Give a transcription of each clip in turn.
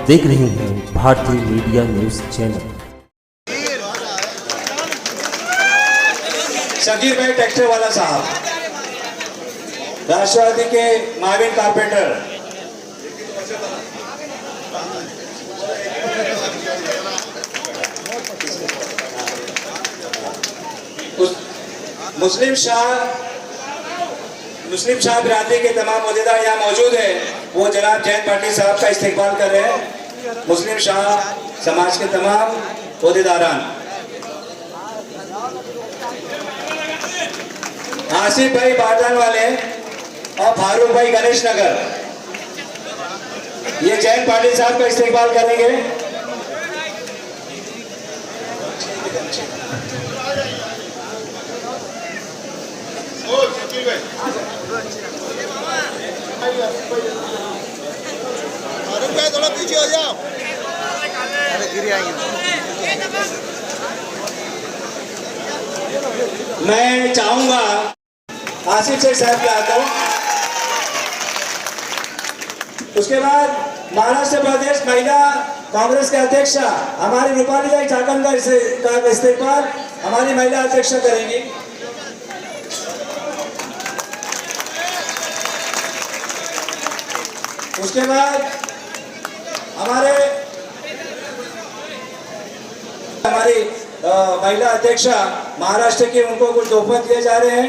देख रहे हैं भारतीय मीडिया न्यूज चैनल। शकीर भाई ट्रैक्टर वाला साहब, राष्ट्रवादी के महावीर कारपेंटर, मुस्लिम शाह बिरादरी के तमाम औहदेदार यहाँ मौजूद हैं। वो जनाब जैन पाटिल साहब का इस्तेकबाल कर रहे हैं। मुस्लिम शाह समाज के तमाम औहदेदारान, आसिफ भाई बारदान वाले और फारूक भाई गणेश नगर, ये जैन पाटिल साहब का इस्तेकबाल करेंगे। थोड़ा पीछे हो जाओ, अरे गिर आएंगे। मैं चाहूंगा आसिफ शेख साहब के आता हूं। उसके बाद महाराष्ट्र प्रदेश महिला कांग्रेस के अध्यक्षा हमारी रूपाली भाई चाकन का इस्तेकबाल हमारी महिला अध्यक्षा करेंगी। उसके बाद हमारी महिला अध्यक्षा महाराष्ट्र के, उनको कुछ तोहफे दिए जा रहे हैं,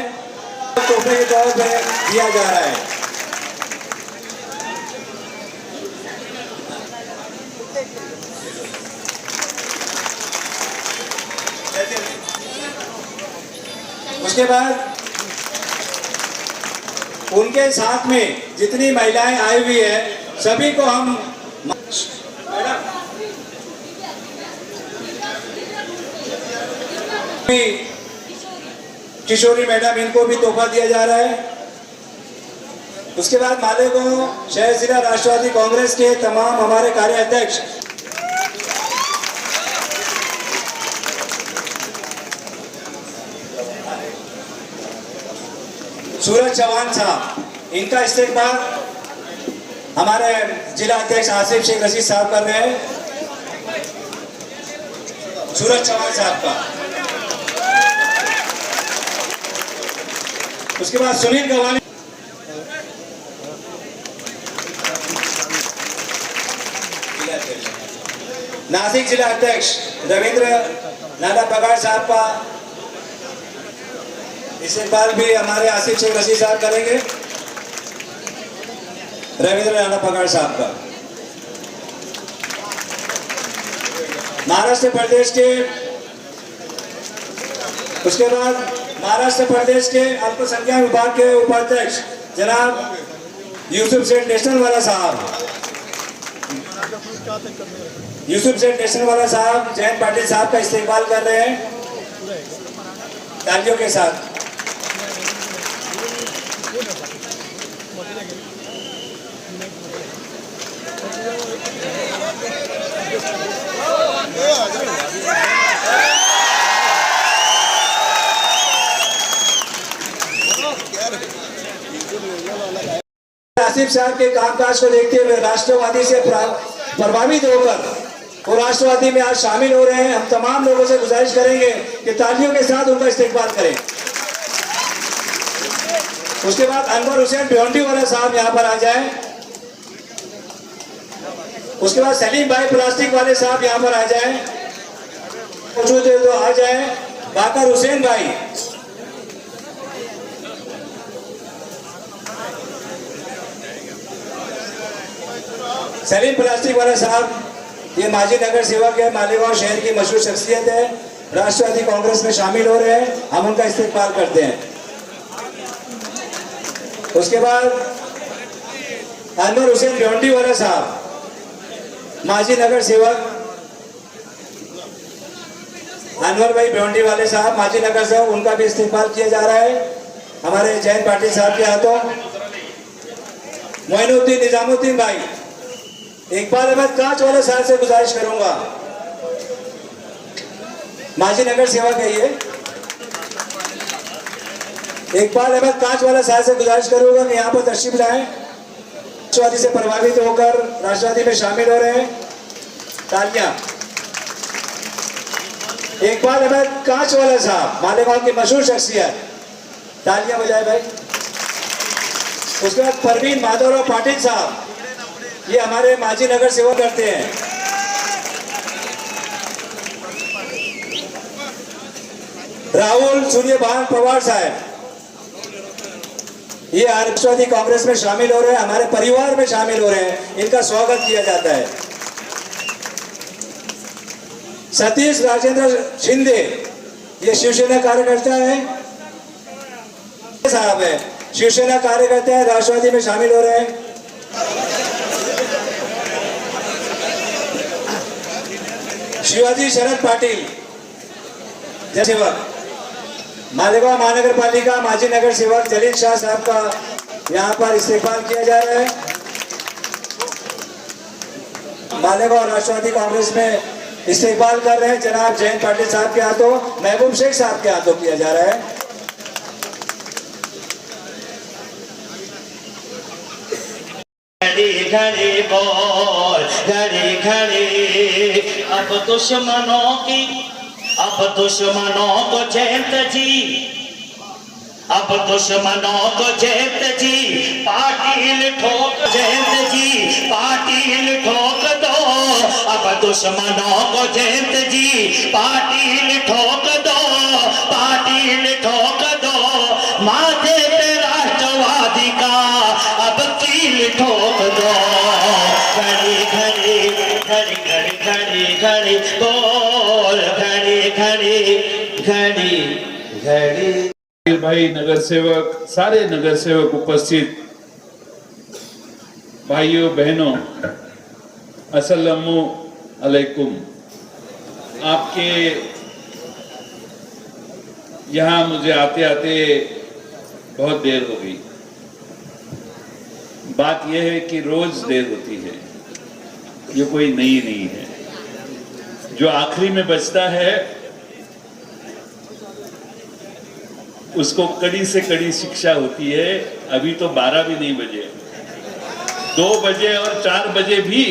तोहफे के तौर पर दिया जा रहा है। उसके बाद उनके साथ में जितनी महिलाएं आई हुई है सभी को हम किशोरी मैडम, इनको भी तोहफा दिया जा रहा है। उसके बाद मालेगांव शहर जिला राष्ट्रवादी कांग्रेस के तमाम हमारे कार्याध्यक्ष, सूरज चौहान साहब, इनका इस्तेकबाल हमारे जिला अध्यक्ष आसिफ शेख रशीद साहब कर रहे हैं। सूरज चौहान साहब का। उसके बाद सुनील गवानी, नासिक जिला अध्यक्ष रविंद्र नाना पगार साहब का इस्तेकबाल भी हमारे आसिफ शेख रशीद साहब करेंगे। रविंद्र नाना पगार साहब का। महाराष्ट्र प्रदेश के, उसके बाद महाराष्ट्र प्रदेश के अल्पसंख्यक विभाग के उपाध्यक्ष जनाब यूसुफ सेठ नेशनल वाला साहब, यूसुफ सेठ नेशनल वाला साहब जैन पाटिल साहब का इस्तेकबाल कर रहे हैं तालियों के साथ। आसिफ साहब के कामकाज को देखते हुए राष्ट्रवादी से प्रभावित होकर वो राष्ट्रवादी में आज शामिल हो रहे हैं। हम तमाम लोगों से गुजारिश करेंगे कि तालियों के साथ उनका इस्तेकबाल करें। उसके बाद अनवर हुसैन भिवंडी वाला साहब यहाँ पर आ जाएं। उसके बाद सलीम भाई प्लास्टिक वाले साहब यहाँ पर आ जाएं, मौजूद है तो आ जाएं। बाकर हुसैन भाई, सलीम प्लास्टिक वाला साहब, ये माजी नगर सेवक है, मालेगांव शहर की मशहूर शख्सियत है, राष्ट्रवादी कांग्रेस में शामिल हो रहे हैं। हम उनका इस्तेकबाल करते हैं। उसके बाद अनवर हुसैन भिवंडी वाला साहब, माजी नगर सेवक अनवर भाई भिवंडी वाले साहब, माजी नगर सेवक, उनका भी इस्तेकबाल किया जा रहा है हमारे जैन पाटिल साहब के हाथों। मोइनुद्दीन निजामुद्दीन भाई, इकबाल अहमद कांच वाले साहब से गुजारिश करूंगा, माजी नगर सेवक है ये, इकबाल अहमद कांच वाला साहब से गुजारिश करूंगा कि यहाँ पर तशरीफ लाएं। राष्ट्रवादी से प्रभावित होकर राष्ट्रवादी में शामिल हो रहे हैं। तालियां। इकबाल अहमद कांच वाला साहब, मालेगांव की मशहूर शख्सियत, तालियां बजाए भाई। उसके बाद परवीन माधवराव पाटिल साहब, ये हमारे माजी नगर सेवा करते हैं। राहुल सूर्यभान पवार साहब, ये राष्ट्रवादी कांग्रेस में शामिल हो रहे हैं, हमारे परिवार में शामिल हो रहे हैं, इनका स्वागत किया जाता है। सतीश राजेंद्र शिंदे, ये शिवसेना कार्यकर्ता है साहब है, शिवसेना कार्यकर्ता है, राष्ट्रवादी में शामिल हो रहे हैं। शिवाजी शरद पाटिल, जय सेवक, मालेगांव महानगर पालिका माजी नगर सेवक जलील शाह साहब का यहाँ पर इस्तेमाल किया जा रहा है। मालेगांव राष्ट्रवादी कांग्रेस में इस्तेमाल कर रहे हैं जनाब जयंत पाटिल साहब के हाथों, महबूब शेख साहब के हाथों किया जा रहा है। घड़ी घड़ी बोल, घड़ी घड़ी अब दुश्मनों की, अब दुश्मनों को जयंत जी, अब दुश्मनों को जयंत जी, पाटिल ठोक जयंत जी, पाटिल ठोक दो, अब दुश्मनों को जयंत जी, पाटिल ठोक दो, पाटिल ठोक दो, माथे पे राष्ट्रवादी का अब कील ठोक दो। घड़ी घड़ी घड़ी घड़ी घड़ी घड़ी बोल, घड़ी घड़ी घड़ी घड़ी। भाई नगर सेवक, सारे नगर सेवक उपस्थित, भाइयों बहनों, अस्सलामु अलैकुम। आपके यहाँ मुझे आते आते बहुत देर हो गई। बात यह है कि रोज देर होती है, ये कोई नई नहीं है। जो आखिरी में बचता है उसको कड़ी से कड़ी शिक्षा होती है। अभी तो 12 भी नहीं बजे, 2 बजे और 4 बजे भी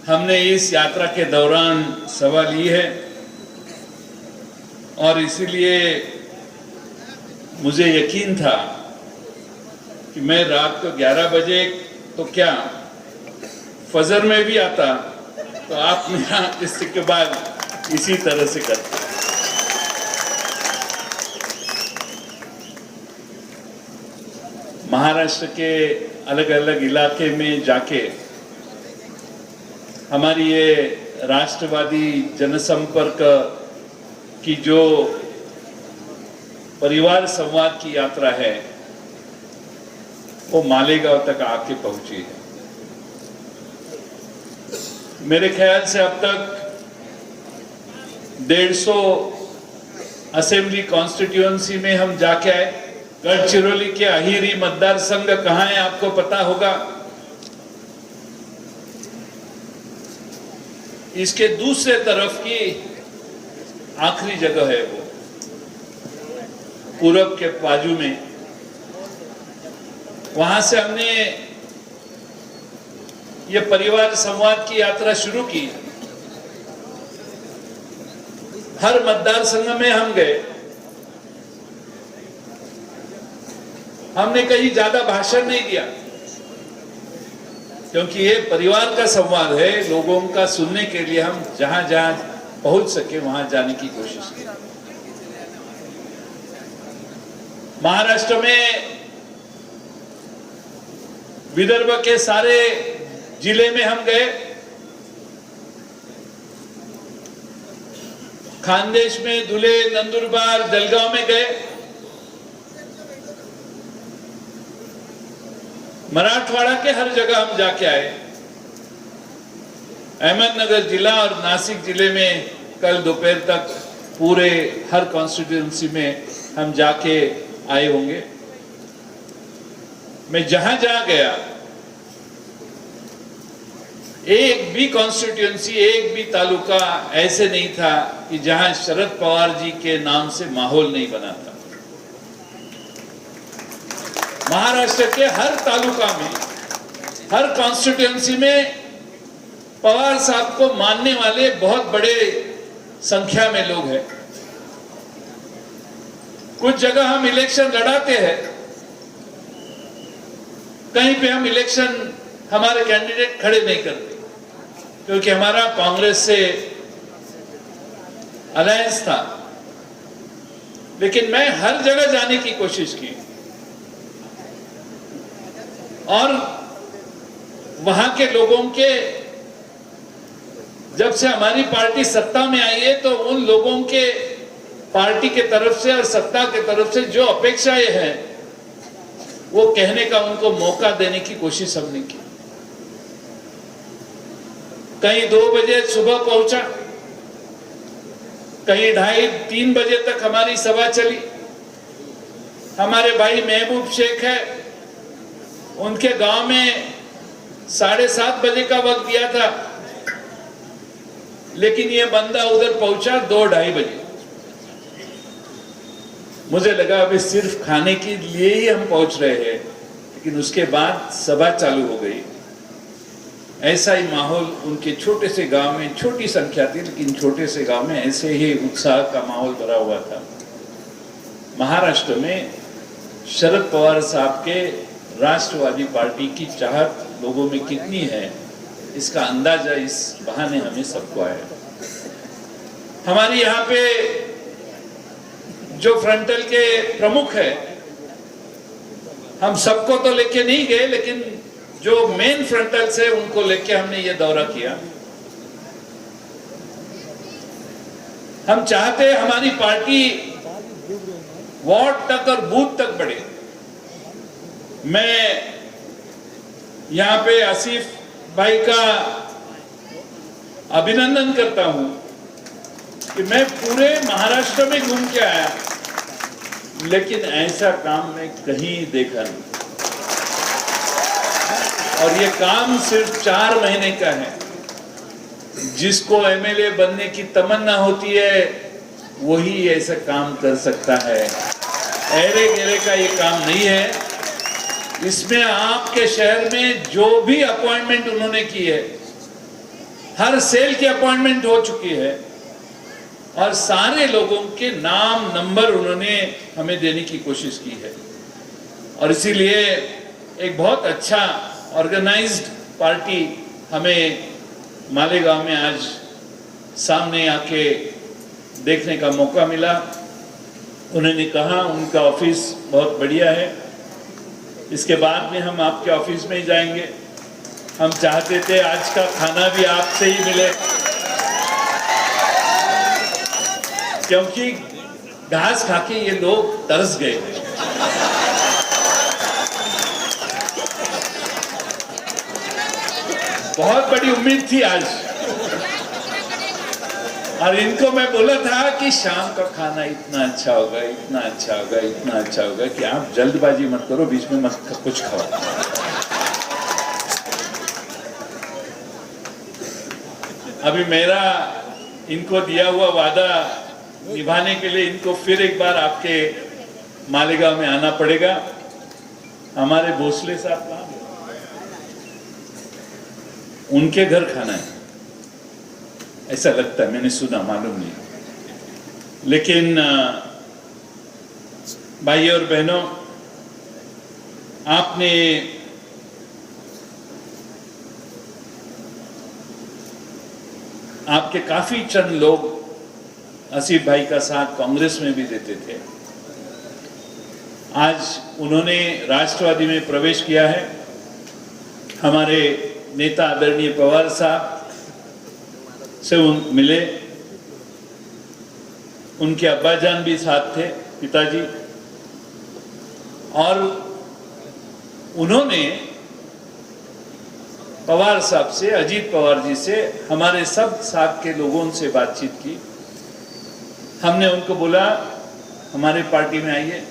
हमने इस यात्रा के दौरान सभा ली है, और इसीलिए मुझे यकीन था कि मैं रात को 11 बजे तो क्या फजर में भी आता तो आप मेरा इस्तेकबाल इसी तरह से करते। महाराष्ट्र के अलग अलग इलाके में जाके हमारी ये राष्ट्रवादी जनसंपर्क की जो परिवार संवाद की यात्रा है वो मालेगांव तक आके पहुंची है। मेरे ख्याल से अब तक 150 असेंबली कॉन्स्टिट्यूएंसी में हम जाके आए। गढ़चिरौली के अहिरी मतदार संघ कहाँ है आपको पता होगा। इसके दूसरे तरफ की आखिरी जगह है वो, पूरब के बाजू में। वहां से हमने ये परिवार संवाद की यात्रा शुरू की। हर मतदार संघ में हम गए। हमने कहीं ज्यादा भाषण नहीं दिया, क्योंकि ये परिवार का संवाद है। लोगों का सुनने के लिए हम जहां जहां पहुंच सके वहां जाने की कोशिश की। महाराष्ट्र में विदर्भ के सारे जिले में हम गए। खानदेश में धुले, नंदुरबार, जलगांव में गए। मराठवाड़ा के हर जगह हम जाके आए। अहमदनगर जिला और नासिक जिले में कल दोपहर तक पूरे हर कॉन्स्टिट्यूएंसी में हम जाके आए होंगे। मैं जहां जहां गया, एक भी कॉन्स्टिट्यूएंसी, एक भी तालुका ऐसे नहीं था कि जहां शरद पवार जी के नाम से माहौल नहीं बना था। महाराष्ट्र के हर तालुका में, हर कॉन्स्टिट्यूएंसी में पवार साहब को मानने वाले बहुत बड़े संख्या में लोग हैं। कुछ जगह हम इलेक्शन लड़ाते हैं, कहीं पे हम इलेक्शन हमारे कैंडिडेट खड़े नहीं करते, क्योंकि हमारा कांग्रेस से अलायंस था। लेकिन मैं हर जगह जाने की कोशिश की और वहां के लोगों के, जब से हमारी पार्टी सत्ता में आई है तो उन लोगों के पार्टी के तरफ से और सत्ता के तरफ से जो अपेक्षाएं हैं वो कहने का उनको मौका देने की कोशिश हमने की। कहीं 2 बजे सुबह पहुंचा, कहीं 2:30-3 बजे तक हमारी सभा चली। हमारे भाई महबूब शेख है, उनके गांव में 7:30 बजे का वक्त दिया था, लेकिन ये बंदा उधर पहुंचा 2-2:30 बजे। मुझे लगा अभी सिर्फ खाने के लिए ही हम पहुंच रहे हैं, लेकिन उसके बाद सभा चालू हो गई। ऐसा ही माहौल उनके छोटे से गांव में, छोटी संख्या थी लेकिन छोटे से गांव में ऐसे ही उत्साह का माहौल भरा हुआ था। महाराष्ट्र में शरद पवार साहब के राष्ट्रवादी पार्टी की चाहत लोगों में कितनी है, इसका अंदाजा इस बहाने हमें सबको आया। हमारी यहाँ पे जो फ्रंटल के प्रमुख है, हम सबको तो लेके नहीं गए, लेकिन जो मेन फ्रंटल से उनको लेके हमने ये दौरा किया। हम चाहते हमारी पार्टी वार्ड तक और बूथ तक बढ़े। मैं यहां पे आसिफ भाई का अभिनंदन करता हूं कि मैं पूरे महाराष्ट्र में घूम के आया, लेकिन ऐसा काम मैं कहीं देखा नहीं। और ये काम सिर्फ 4 महीने का है। जिसको एमएलए बनने की तमन्ना होती है वही ऐसा काम कर सकता है, ऐरे गैरे का ये काम नहीं है। इसमें आपके शहर में जो भी अपॉइंटमेंट उन्होंने की है, हर सेल की अपॉइंटमेंट हो चुकी है और सारे लोगों के नाम नंबर उन्होंने हमें देने की कोशिश की है। और इसीलिए एक बहुत अच्छा ऑर्गेनाइज्ड पार्टी हमें मालेगांव में आज सामने आके देखने का मौका मिला। उन्होंने कहा उनका ऑफिस बहुत बढ़िया है, इसके बाद में हम आपके ऑफिस में ही जाएंगे। हम चाहते थे आज का खाना भी आपसे ही मिले, क्योंकि घास खाके ये लोग तरस गए हैं। बहुत बड़ी उम्मीद थी आज, और इनको मैं बोला था कि शाम का खाना इतना अच्छा होगा, इतना अच्छा होगा, इतना अच्छा होगा कि आप जल्दबाजी मत करो, बीच में मत कुछ खाओ। अभी मेरा इनको दिया हुआ वादा निभाने के लिए इनको फिर एक बार आपके मालेगांव में आना पड़ेगा। हमारे भोसले साहब कहाँ, उनके घर खाना है ऐसा लगता है, मैंने सुना, मालूम नहीं। लेकिन भाई और बहनों, आपने आपके काफी चंद लोग आसिफ भाई का साथ कांग्रेस में भी देते थे। आज उन्होंने राष्ट्रवादी में प्रवेश किया है। हमारे नेता आदरणीय पवार साहब से मिले, उनके अब्बाजान भी साथ थे, पिताजी, और उन्होंने पवार साहब से, अजीत पवार जी से, हमारे सब साथ के लोगों से बातचीत की। हमने उनको बोला हमारे पार्टी में आइए,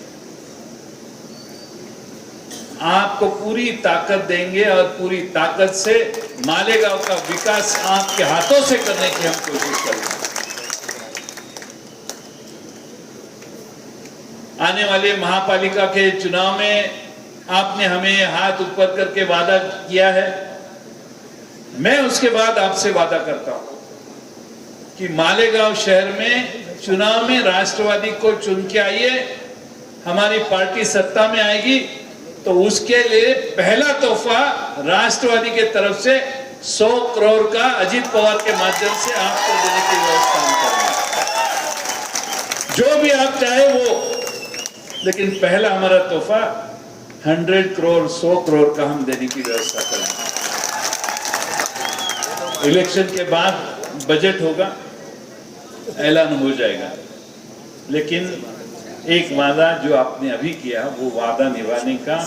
आपको पूरी ताकत देंगे और पूरी ताकत से मालेगांव का विकास आपके हाथों से करने की हम कोशिश करेंगे। आने वाले महापालिका के चुनाव में आपने हमें हाथ ऊपर करके वादा किया है मैं उसके बाद आपसे वादा करता हूं कि मालेगांव शहर में चुनाव में राष्ट्रवादी को चुन के आइए, हमारी पार्टी सत्ता में आएगी तो उसके लिए पहला तोहफा राष्ट्रवादी के तरफ से 100 करोड़ का अजीत पवार के माध्यम से आपको देने की व्यवस्था हम करेंगे। जो भी आप चाहे वो, लेकिन पहला हमारा तोहफा 100 करोड़ 100 करोड़ का हम देने की व्यवस्था करेंगे। इलेक्शन के बाद बजट होगा, ऐलान हो जाएगा, लेकिन एक वादा जो आपने अभी किया वो वादा निभाने का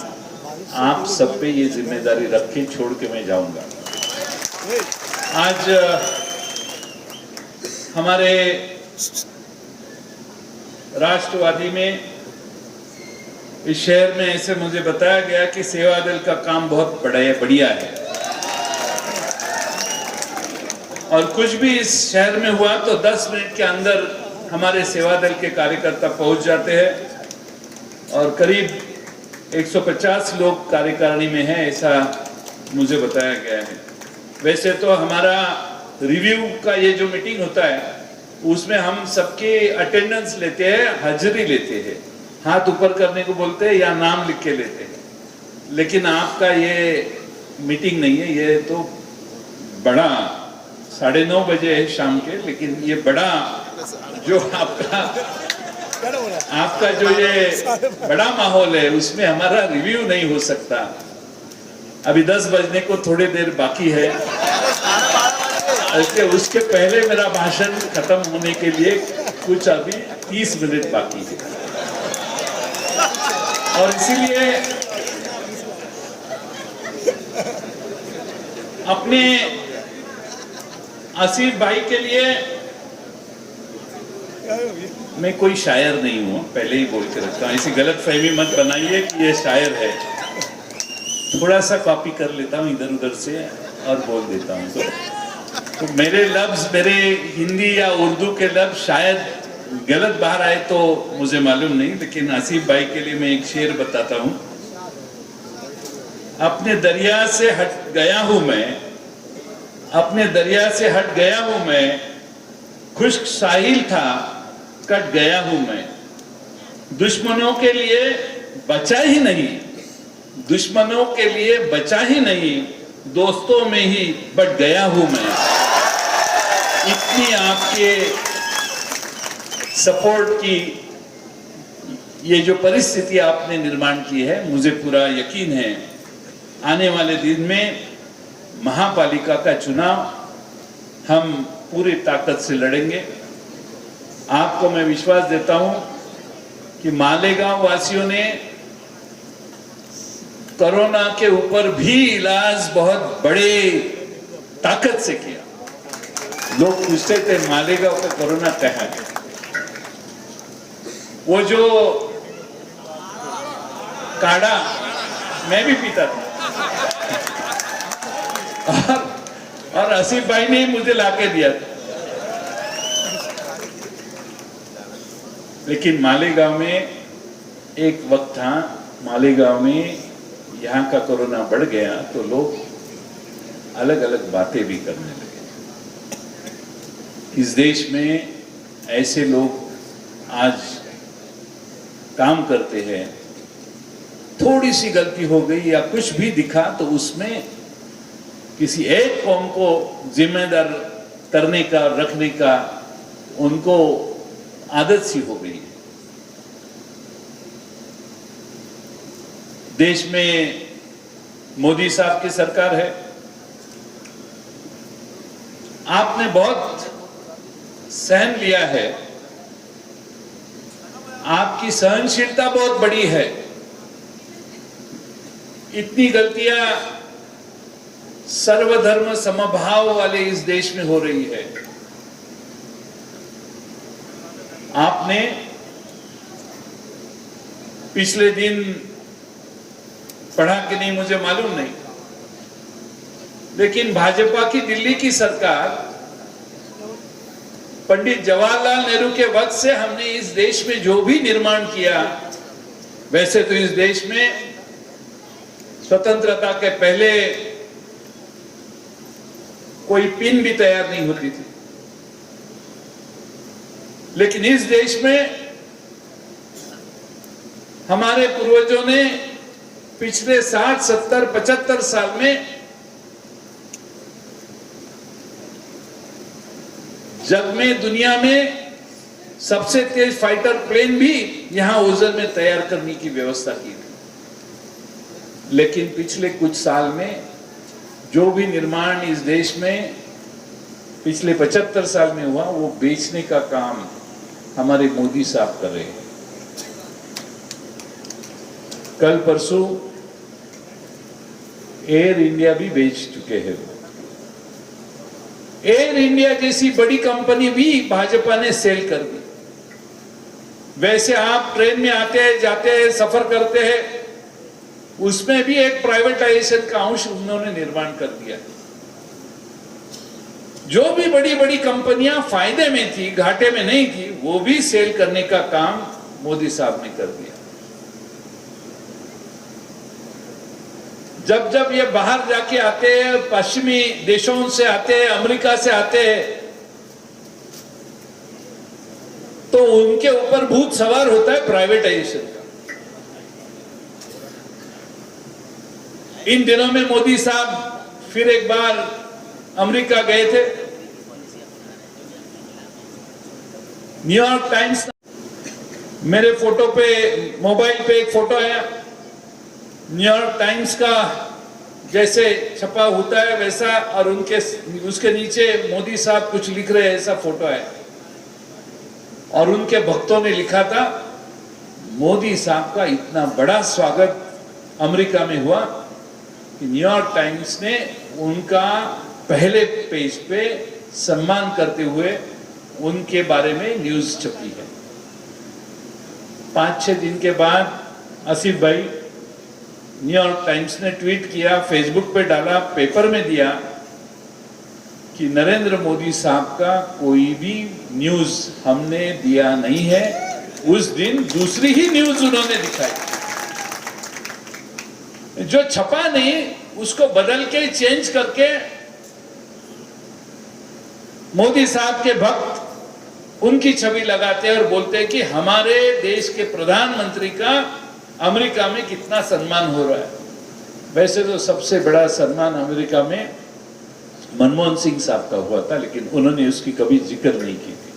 आप सब पे ये जिम्मेदारी रख के छोड़ के मैं जाऊंगा। आज हमारे राष्ट्रवादी में इस शहर में ऐसे मुझे बताया गया कि सेवा दल का काम बहुत बढ़िया है, और कुछ भी इस शहर में हुआ तो 10 मिनट के अंदर हमारे सेवा दल के कार्यकर्ता पहुंच जाते हैं, और करीब 150 लोग कार्यकारिणी में हैं, ऐसा मुझे बताया गया है। वैसे तो हमारा रिव्यू का ये जो मीटिंग होता है उसमें हम सबके अटेंडेंस लेते हैं, हाजिरी लेते हैं, हाथ ऊपर करने को बोलते हैं या नाम लिख के लेते हैं, लेकिन आपका ये मीटिंग नहीं है, ये तो बड़ा 9:30 बजे है शाम के, लेकिन ये बड़ा जो आपका जो ये बड़ा माहौल है उसमें हमारा रिव्यू नहीं हो सकता। अभी 10 बजने को थोड़ी देर बाकी है, इसलिए उसके पहले मेरा भाषण खत्म होने के लिए कुछ अभी 30 मिनट बाकी है, और इसीलिए अपने आसिफ भाई के लिए मैं कोई शायर नहीं हूं, पहले ही बोल के रखता हूं, ऐसी गलत फहमी मत बनाइए कि ये शायर है। थोड़ा सा कॉपी कर लेता हूं इधर उधर से और बोल देता हूं, तो मेरे लफ्ज, मेरे हिंदी या उर्दू के लफ्ज शायद गलत बाहर आए तो मुझे मालूम नहीं, लेकिन आसिफ भाई के लिए मैं एक शेर बताता हूं। अपने दरिया से हट गया हूं मैं, अपने दरिया से हट गया हूं मैं, खुश्क साहिल था कट गया हूं मैं, दुश्मनों के लिए बचा ही नहीं, दुश्मनों के लिए बचा ही नहीं, दोस्तों में ही बट गया हूं मैं। इतनी आपके सपोर्ट की ये जो परिस्थिति आपने निर्माण की है, मुझे पूरा यकीन है आने वाले दिन में महापालिका का चुनाव हम पूरी ताकत से लड़ेंगे। आपको मैं विश्वास देता हूं कि मालेगांव वासियों ने कोरोना के ऊपर भी इलाज बहुत बड़े ताकत से किया। लोग पूछते थे मालेगांव का कोरोना कहाँ गया, वो जो काढ़ा मैं भी पीता था और आसिफ भाई ने मुझे लाके दिया था, लेकिन मालेगांव में एक वक्त था, मालेगांव में यहाँ का कोरोना बढ़ गया तो लोग अलग अलग बातें भी करने लगे। इस देश में ऐसे लोग आज काम करते हैं, थोड़ी सी गलती हो गई या कुछ भी दिखा तो उसमें किसी एक कौम को जिम्मेदार करने का, रखने का उनको आदत सी हो गई है। देश में मोदी साहब की सरकार है, आपने बहुत सहन लिया है, आपकी सहनशीलता बहुत बड़ी है। इतनी गलतियां सर्वधर्म समभाव वाले इस देश में हो रही है। आपने पिछले दिन पढ़ा कि नहीं मुझे मालूम नहीं, लेकिन भाजपा की दिल्ली की सरकार पंडित जवाहरलाल नेहरू के वक्त से हमने इस देश में जो भी निर्माण किया, वैसे तो इस देश में स्वतंत्रता के पहले कोई पिन भी तैयार नहीं होती थी। लेकिन इस देश में हमारे पूर्वजों ने पिछले 60, 70, 75 साल में जग में, दुनिया में सबसे तेज फाइटर प्लेन भी यहां ओझर में तैयार करने की व्यवस्था की थी। लेकिन पिछले कुछ साल में जो भी निर्माण इस देश में पिछले 75 साल में हुआ, वो बेचने का काम हमारे मोदी साहब कर रहे हैं। कल परसों एयर इंडिया भी बेच चुके हैं। एयर इंडिया जैसी बड़ी कंपनी भी भाजपा ने सेल कर दी। वैसे आप ट्रेन में आते हैं, जाते हैं, सफर करते हैं, उसमें भी एक प्राइवेटाइजेशन का अंश उन्होंने निर्माण कर दिया। जो भी बड़ी बड़ी कंपनियां फायदे में थी, घाटे में नहीं थी, वो भी सेल करने का काम मोदी साहब ने कर दिया। जब जब ये बाहर जाके आते हैं, पश्चिमी देशों से आते हैं, अमेरिका से आते हैं, तो उनके ऊपर भूत सवार होता है प्राइवेटाइजेशन का। इन दिनों में मोदी साहब फिर एक बार अमेरिका गए थे। न्यूयॉर्क टाइम्स, मेरे फोटो पे, मोबाइल पे एक फोटो है, न्यूयॉर्क टाइम्स का जैसे छपा होता है वैसा, और उसके नीचे मोदी साहब कुछ लिख रहे हैं, ऐसा फोटो है। और उनके भक्तों ने लिखा था, मोदी साहब का इतना बड़ा स्वागत अमेरिका में हुआ कि न्यूयॉर्क टाइम्स ने उनका पहले पेज पे सम्मान करते हुए उनके बारे में न्यूज छपी है। 5-6 दिन के बाद आसिफ भाई, न्यूयॉर्क टाइम्स ने ट्वीट किया, फेसबुक पे डाला, पेपर में दिया कि नरेंद्र मोदी साहब का कोई भी न्यूज हमने दिया नहीं है। उस दिन दूसरी ही न्यूज उन्होंने दिखाई, जो छपा नहीं उसको बदल के, चेंज करके मोदी साहब के भक्त उनकी छवि लगाते हैं और बोलते हैं कि हमारे देश के प्रधानमंत्री का अमेरिका में कितना सम्मान हो रहा है। वैसे तो सबसे बड़ा सम्मान अमेरिका में मनमोहन सिंह साहब का हुआ था, लेकिन उन्होंने उसकी कभी जिक्र नहीं की थी।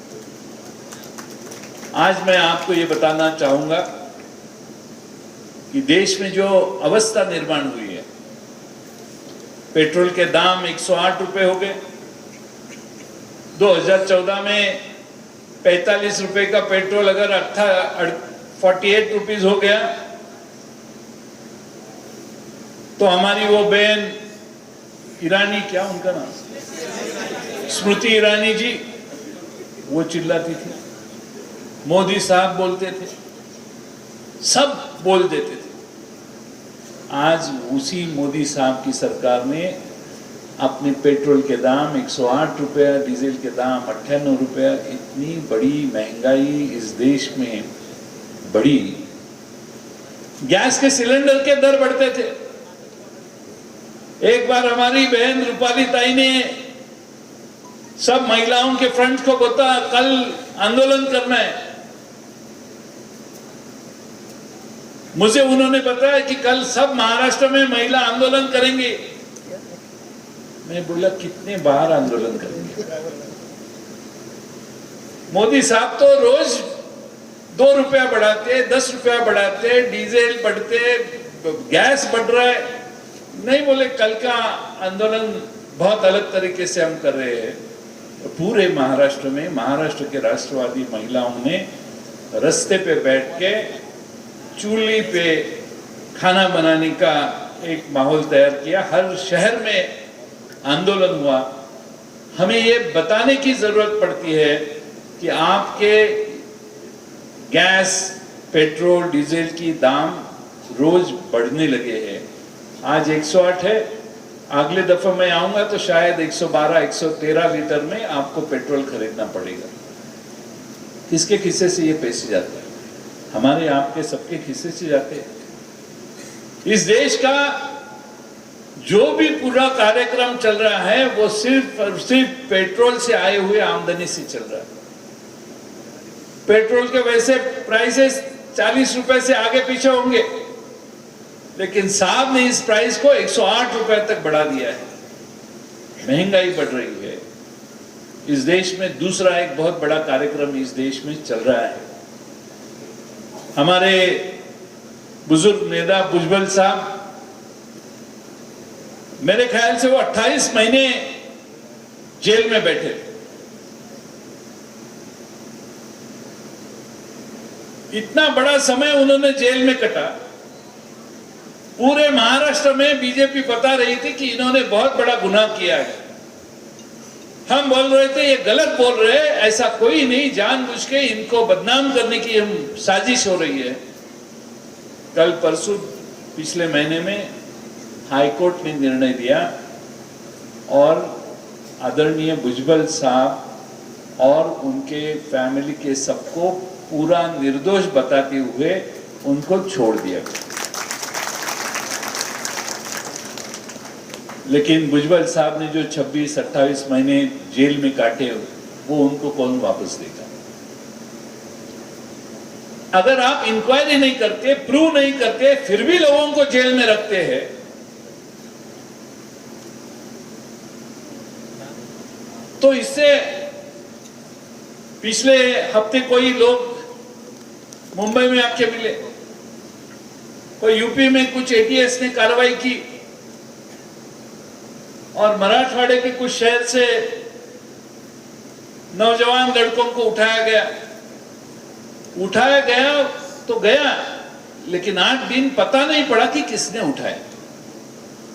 आज मैं आपको ये बताना चाहूंगा कि देश में जो अवस्था निर्माण हुई है, पेट्रोल के दाम 108 रुपए हो गए। 2014 में 45 रुपए का पेट्रोल अगर 48 रुपीज हो गया, तो हमारी वो बहन ईरानी, क्या उनका नाम, स्मृति ईरानी जी, वो चिल्लाती थी, मोदी साहब बोलते थे, सब बोल देते थे। आज उसी मोदी साहब की सरकार ने अपने पेट्रोल के दाम 108 रुपया, डीजल के दाम 98 रुपया, इतनी बड़ी महंगाई इस देश में बढ़ी। गैस के सिलेंडर के दर बढ़ते थे। एक बार हमारी बहन रूपाली ताई ने सब महिलाओं के फ्रंट को बोला, कल आंदोलन करना है। मुझे उन्होंने बताया कि कल सब महाराष्ट्र में महिला आंदोलन करेंगी। मैं बोला, कितने बार आंदोलन करेंगे? मोदी साहब तो रोज 2 रुपया बढ़ाते, 10 रुपया बढ़ाते, डीजल बढ़ते, गैस बढ़ रहा है। नहीं बोले कल का आंदोलन बहुत अलग तरीके से हम कर रहे हैं। पूरे महाराष्ट्र में महाराष्ट्र के राष्ट्रवादी महिलाओं ने रास्ते पे बैठ के चूल्ही पे खाना बनाने का एक माहौल तैयार किया। हर शहर में आंदोलन हुआ। हमें ये बताने की जरूरत पड़ती है कि आपके गैस, पेट्रोल, डीजल की दाम रोज बढ़ने लगे हैं। आज 108 है, अगले दफा मैं आऊंगा तो शायद 112, 113 लीटर में आपको पेट्रोल खरीदना पड़ेगा। किसके खिस्से से ये पैसे जाते हैं? हमारे, आपके, सबके खिस्से से जाते हैं। इस देश का जो भी पूरा कार्यक्रम चल रहा है वो सिर्फ और सिर्फ पेट्रोल से आए हुए आमदनी से चल रहा है। पेट्रोल के वैसे प्राइसेस 40 रुपए से आगे पीछे होंगे, लेकिन साहब ने इस प्राइस को 108 रुपए तक बढ़ा दिया है। महंगाई बढ़ रही है इस देश में। दूसरा एक बहुत बड़ा कार्यक्रम इस देश में चल रहा है। हमारे बुजुर्ग नेता भुजबल साहब, मेरे ख्याल से वो 28 महीने जेल में बैठे। इतना बड़ा समय उन्होंने जेल में कटा। पूरे महाराष्ट्र में बीजेपी बता रही थी कि इन्होंने बहुत बड़ा गुनाह किया है। हम बोल रहे थे ये गलत बोल रहे हैं, ऐसा कोई नहीं, जानबूझ के इनको बदनाम करने की हम साजिश हो रही है। कल परसों पिछले महीने में हाईकोर्ट ने निर्णय दिया और आदरणीय भुजबल साहब और उनके फैमिली के सबको पूरा निर्दोष बताते हुए उनको छोड़ दिया। लेकिन भुजबल साहब ने जो 26-28 महीने जेल में काटे वो उनको कौन वापस देगा? अगर आप इंक्वायरी नहीं करते, प्रूव नहीं करते, फिर भी लोगों को जेल में रखते हैं, तो इससे पिछले हफ्ते कोई लोग मुंबई में आके मिले, कोई यूपी में कुछ एटीएस ने कार्रवाई की और मराठवाड़े के कुछ शहर से नौजवान लड़कों को उठाया गया तो गया, लेकिन 8 दिन पता नहीं पड़ा कि किसने उठाया।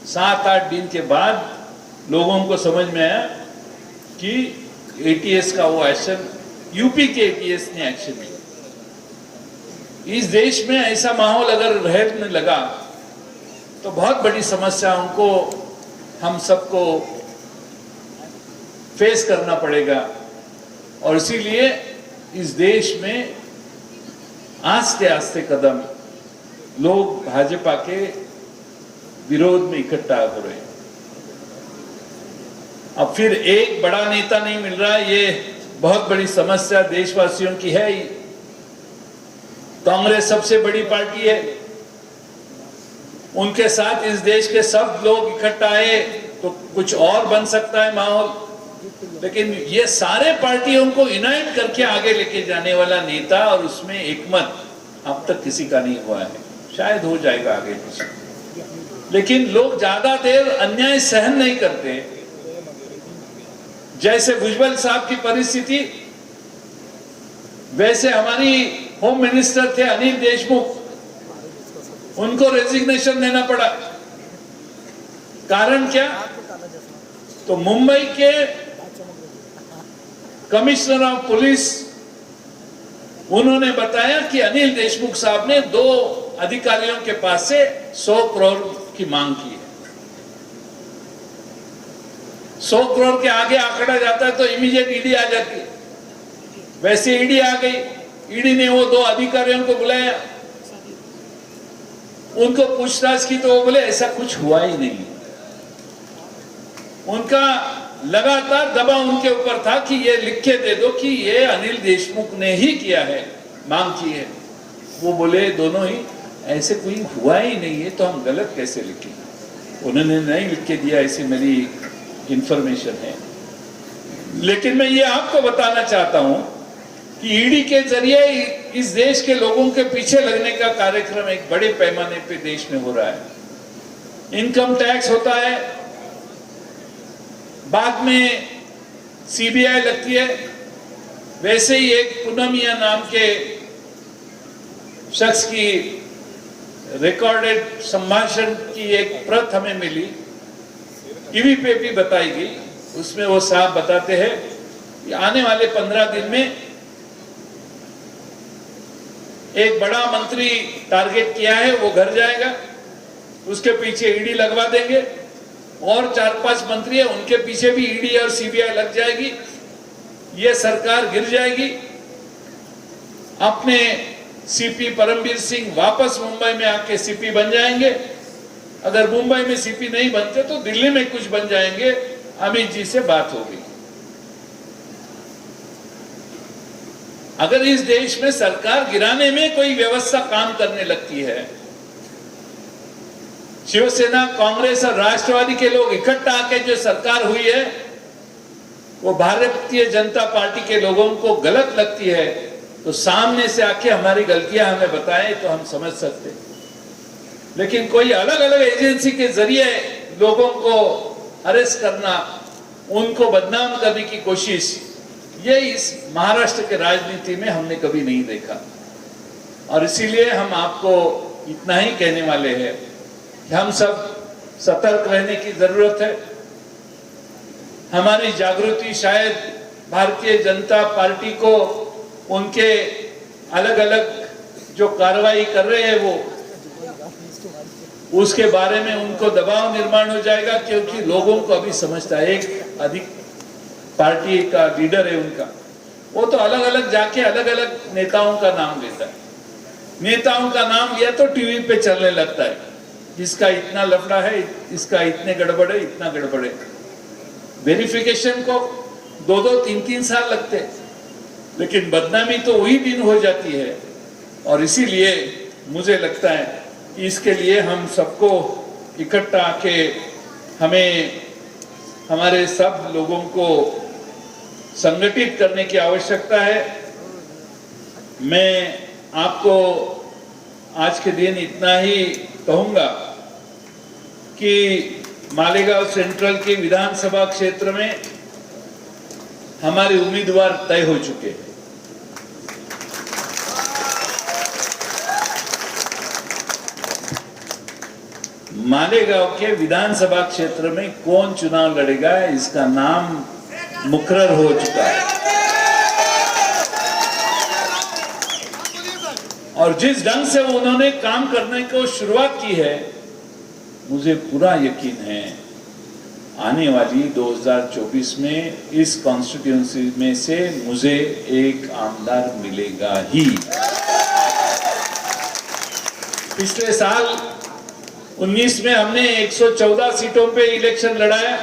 7-8 दिन के बाद लोगों को समझ में आया कि एटीएस का वो एक्शन, यूपी के एटीएस ने एक्शन लिया। इस देश में ऐसा माहौल अगर रहने लगा तो बहुत बड़ी समस्याओं को हम सबको फेस करना पड़ेगा। और इसीलिए इस देश में आस्ते आस्ते कदम लोग भाजपा के विरोध में इकट्ठा हो रहे हैं। अब फिर एक बड़ा नेता नहीं मिल रहा, ये बहुत बड़ी समस्या देशवासियों की है। कांग्रेस सबसे बड़ी पार्टी है, उनके साथ इस देश के सब लोग इकट्ठा आए तो कुछ और बन सकता है माहौल, लेकिन ये सारे पार्टियों को यूनाइट करके आगे लेके जाने वाला नेता और उसमें एकमत अब तक किसी का नहीं हुआ है। शायद हो जाएगा आगे पीछे, लेकिन लोग ज्यादा देर अन्याय सहन नहीं करते। जैसे भुजबल साहब की परिस्थिति, वैसे हमारी होम मिनिस्टर थे अनिल देशमुख, उनको रेजिग्नेशन देना पड़ा। कारण क्या? तो मुंबई के कमिश्नर ऑफ पुलिस उन्होंने बताया कि अनिल देशमुख साहब ने 2 अधिकारियों के पास से 100 करोड़ की मांग की है। 100 करोड़ के आगे आंकड़ा जाता है तो इमीडिएट ईडी आ जाती है। वैसे ईडी आ गई, ईडी ने वो 2 अधिकारियों को बुलाया, उनको पूछताछ की तो वो बोले ऐसा कुछ हुआ ही नहीं। उनका लगातार दबाव उनके ऊपर था कि ये लिख के दे दो कि ये अनिल देशमुख ने ही किया है, मांग की है। वो बोले दोनों ही ऐसे कोई हुआ ही नहीं है तो हम गलत कैसे लिखें। उन्होंने नहीं लिख के दिया, ऐसी मेरी इंफॉर्मेशन है। लेकिन मैं ये आपको बताना चाहता हूं कि ईडी के जरिए इस देश के लोगों के पीछे लगने का कार्यक्रम एक बड़े पैमाने पे देश में हो रहा है। इनकम टैक्स होता है, बाद में सीबीआई लगती है। वैसे ही एक पूनमिया नाम के शख्स की रिकॉर्डेड संभाषण की एक प्रत हमें मिली, टीवी पे भी बताई गई। उसमें वो साहब बताते हैं कि आने वाले 15 दिन में एक बड़ा मंत्री टारगेट किया है, वो घर जाएगा, उसके पीछे ईडी लगवा देंगे, और 4-5 मंत्री है उनके पीछे भी ईडी और सीबीआई लग जाएगी, ये सरकार गिर जाएगी। अपने सीपी परमवीर सिंह वापस मुंबई में आके सीपी बन जाएंगे अगर मुंबई में सीपी नहीं बनते तो दिल्ली में कुछ बन जाएंगे। अमित जी से बात होगी। अगर इस देश में सरकार गिराने में कोई व्यवस्था काम करने लगती है, शिवसेना, कांग्रेस और राष्ट्रवादी के लोग इकट्ठा आके जो सरकार हुई है वो भारतीय जनता पार्टी के लोगों को गलत लगती है, तो सामने से आके हमारी गलतियां हमें बताएं तो हम समझ सकते हैं। लेकिन कोई अलग अलग एजेंसी के जरिए लोगों को अरेस्ट करना, उनको बदनाम करने की कोशिश, ये इस महाराष्ट्र के राजनीति में हमने कभी नहीं देखा। और इसीलिए हम आपको इतना ही कहने वाले हैं कि हम सब सतर्क रहने की जरूरत है। हमारी जागृति शायद भारतीय जनता पार्टी को उनके अलग अलग जो कार्रवाई कर रहे हैं वो उसके बारे में उनको दबाव निर्माण हो जाएगा, क्योंकि लोगों को अभी समझता है, एक अधिक पार्टी का लीडर है उनका, वो तो अलग अलग जाके अलग अलग नेताओं का नाम लेता है। नेताओं का नाम लिया तो टीवी पे चलने लगता है, इसका इतना लफड़ा है, इसका इतने गड़बड़ है, इतना गड़बड़ है। वेरिफिकेशन को 2-2, 3-3 साल लगते हैं, लेकिन बदनामी तो वही दिन हो जाती है। और इसीलिए मुझे लगता है इसके लिए हम सबको इकट्ठा आके हमें हमारे सब लोगों को संगठित करने की आवश्यकता है। मैं आपको आज के दिन इतना ही कहूंगा कि मालेगांव सेंट्रल के विधानसभा क्षेत्र में हमारे उम्मीदवार तय हो चुके हैं। मालेगांव के विधानसभा क्षेत्र में कौन चुनाव लड़ेगा इसका नाम मुकर्रर हो चुका है। और जिस ढंग से उन्होंने काम करने को शुरुआत की है, मुझे पूरा यकीन है आने वाली 2024 में इस कॉन्स्टिट्यूंसी में से मुझे एक आमदार मिलेगा ही। पिछले साल 19 में हमने 114 सीटों पे इलेक्शन लड़ाया,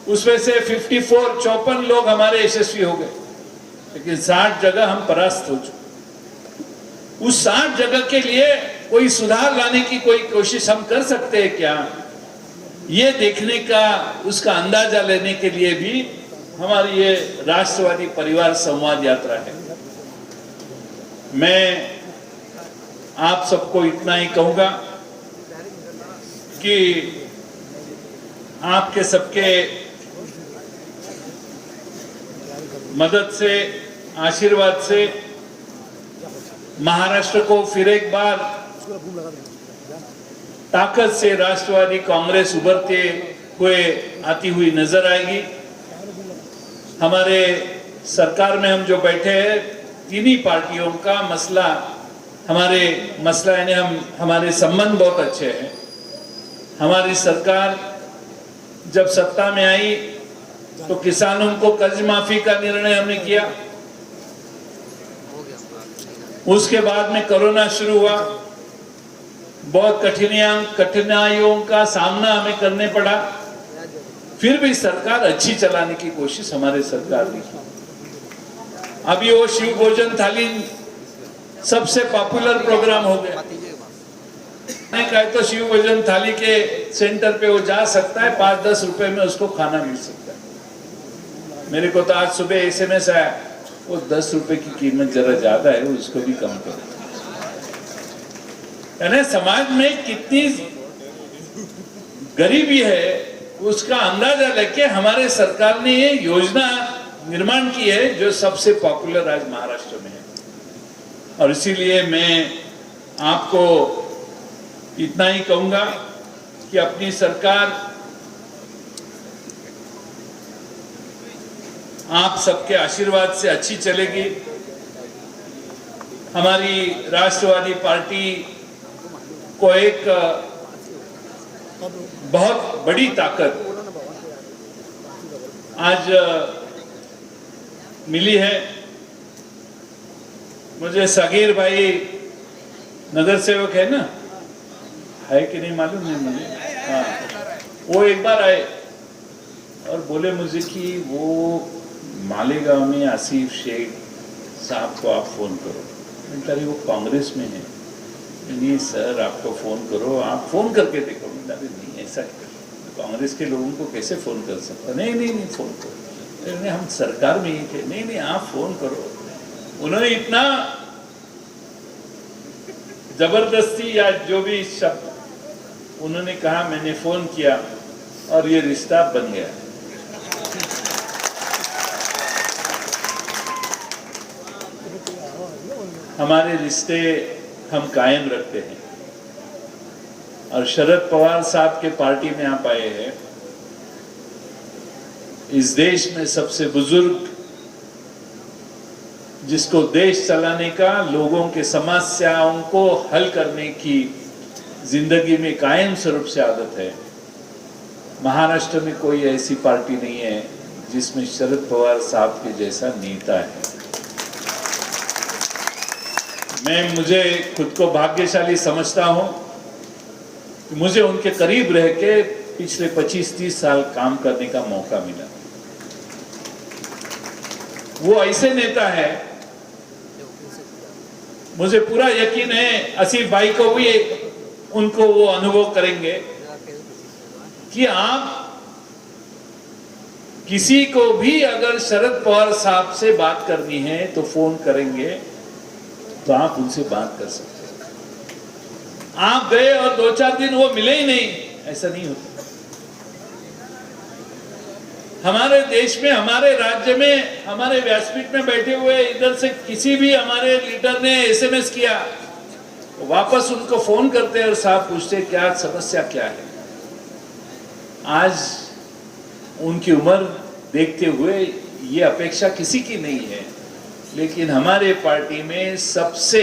उसमें से 54 लोग हमारे यशस्वी हो गए, लेकिन 60 जगह हम परास्त हो चुके। उस 60 जगह के लिए कोई सुधार लाने की कोई कोशिश हम कर सकते हैं क्या, ये देखने का, उसका अंदाजा लेने के लिए भी हमारी ये राष्ट्रवादी परिवार संवाद यात्रा है। मैं आप सबको इतना ही कहूंगा कि आपके सबके मदद से, आशीर्वाद से महाराष्ट्र को फिर एक बार ताकत से राष्ट्रवादी कांग्रेस उभरते हुए आती हुई नजर आएगी। हमारे सरकार में हम जो बैठे हैं, तीनों पार्टियों का मसला यानी हमारे संबंध बहुत अच्छे हैं। हमारी सरकार जब सत्ता में आई तो किसानों को कर्ज माफी का निर्णय हमने किया। उसके बाद में कोरोना शुरू हुआ, बहुत कठिनाइयों का सामना हमें करने पड़ा, फिर भी सरकार अच्छी चलाने की कोशिश हमारे सरकार ने की। अभी वो शिव भोजन थाली सबसे पॉपुलर प्रोग्राम हो गया। कहा तो शिव भोजन थाली के सेंटर पे वो जा सकता है, 5-10 रुपए में उसको खाना मिल सकता है। मेरे को तो आज सुबह SMS आया, वो 10 रुपए की कीमत जरा ज्यादा है, उसको भी कम करो। यानी समाज में कितनी गरीबी है उसका अंदाजा लेके हमारे सरकार ने ये योजना निर्माण की है जो सबसे पॉपुलर आज महाराष्ट्र में है। और इसीलिए मैं आपको इतना ही कहूंगा कि अपनी सरकार आप सबके आशीर्वाद से अच्छी चलेगी। हमारी राष्ट्रवादी पार्टी को एक बहुत बड़ी ताकत आज मिली है। मुझे सगीर भाई नगर सेवक है ना, है कि नहीं मालूम नहीं मुझे। हाँ, वो एक बार आए और बोले मुझे कि वो मालेगांव में आसिफ शेख साहब को आप फ़ोन करो। मैंने कहा वो कांग्रेस में है। नहीं सर आपको फ़ोन करो, आप फ़ोन करके देखो। मैंने कहा नहीं ऐसा कांग्रेस के लोगों को कैसे फ़ोन कर सकता। नहीं फ़ोन करो। नहीं हम सरकार में ही थे। नहीं आप फ़ोन करो। उन्होंने इतना जबरदस्ती या जो भी शब्द उन्होंने कहा, मैंने फ़ोन किया और ये रिश्ता बन गया। हमारे रिश्ते हम कायम रखते हैं और शरद पवार साहब के पार्टी में आप आए हैं। इस देश में सबसे बुजुर्ग जिसको देश चलाने का, लोगों के समस्याओं को हल करने की जिंदगी में कायम स्वरूप से आदत है। महाराष्ट्र में कोई ऐसी पार्टी नहीं है जिसमें शरद पवार साहब के जैसा नेता है। मुझे खुद को भाग्यशाली समझता हूं कि मुझे उनके करीब रह के पिछले 25-30 साल काम करने का मौका मिला। वो ऐसे नेता है, मुझे पूरा यकीन है आसिफ भाई को भी उनको वो अनुभव करेंगे कि आप किसी को भी अगर शरद पवार साहब से बात करनी है तो फोन करेंगे तो आप उनसे बात कर सकते हैं। आप गए और 2-4 दिन वो मिले ही नहीं, ऐसा नहीं होता। हमारे देश में, हमारे राज्य में, हमारे व्यासपीठ में बैठे हुए इधर से किसी भी हमारे लीडर ने एसएमएस किया, वापस उनको फोन करते और साहब पूछते क्या समस्या क्या है। आज उनकी उम्र देखते हुए ये अपेक्षा किसी की नहीं है, लेकिन हमारे पार्टी में सबसे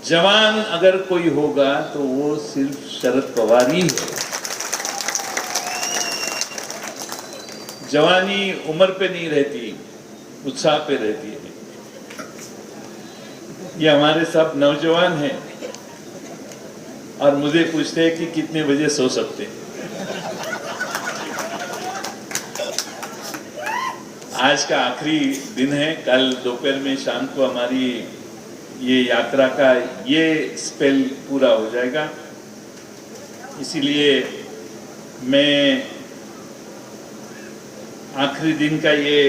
जवान अगर कोई होगा तो वो सिर्फ शरद पवार ही है। जवानी उम्र पे नहीं रहती, उत्साह पे रहती है। ये हमारे सब नौजवान हैं और मुझे पूछते हैं कि कितने बजे सो सकते हैं। आज का आखिरी दिन है, कल दोपहर में शाम को हमारी ये यात्रा का ये स्पेल पूरा हो जाएगा। इसीलिए मैं आखिरी दिन का ये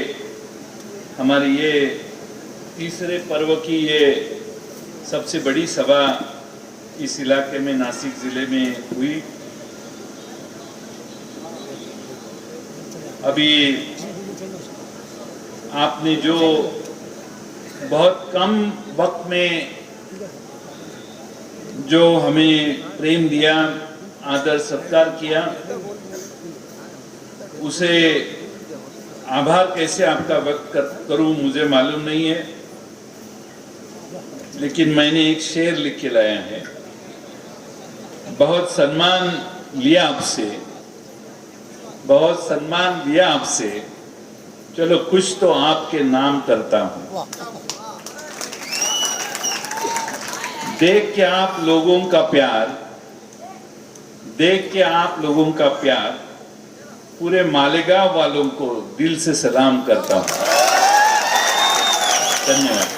हमारी ये तीसरे पर्व की ये सबसे बड़ी सभा इस इलाके में, नासिक जिले में हुई। अभी आपने जो बहुत कम वक्त में जो हमें प्रेम दिया, आदर सत्कार किया, उसे आभार कैसे आपका व्यक्त करूं मुझे मालूम नहीं है, लेकिन मैंने एक शेर लिख के लाया है। बहुत सम्मान लिया आपसे, बहुत सम्मान लिया आपसे, चलो कुछ तो आपके नाम करता हूं। देख के आप लोगों का प्यार, देख के आप लोगों का प्यार, पूरे मालेगांव वालों को दिल से सलाम करता हूं। धन्यवाद।